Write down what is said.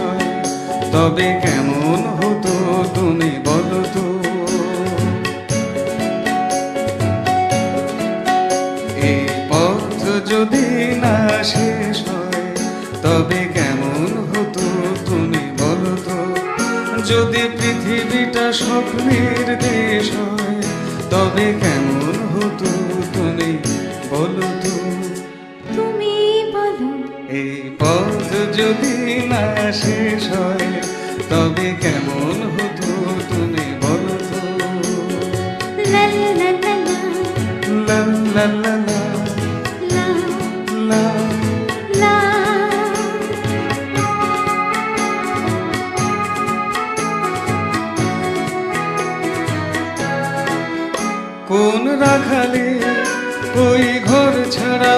হয় তবে কেমন হতো তুমি বলো তো। এই পথ যদি না শেষ হয় তবে কেমন হতো তুমি বলো তো। যদি পৃথিবীটা স্বপ্নের দেশ হয় তবে কেমন হতো তুমি বলো তো। তুমি বলো এই পথ যদি না শেষ হয় তবে কেমন হতো তুমি বলো তো। লা লা লা লা লা লা লা লা লা লা। লা। কোন রাখালে ওই ঘর ছাড়া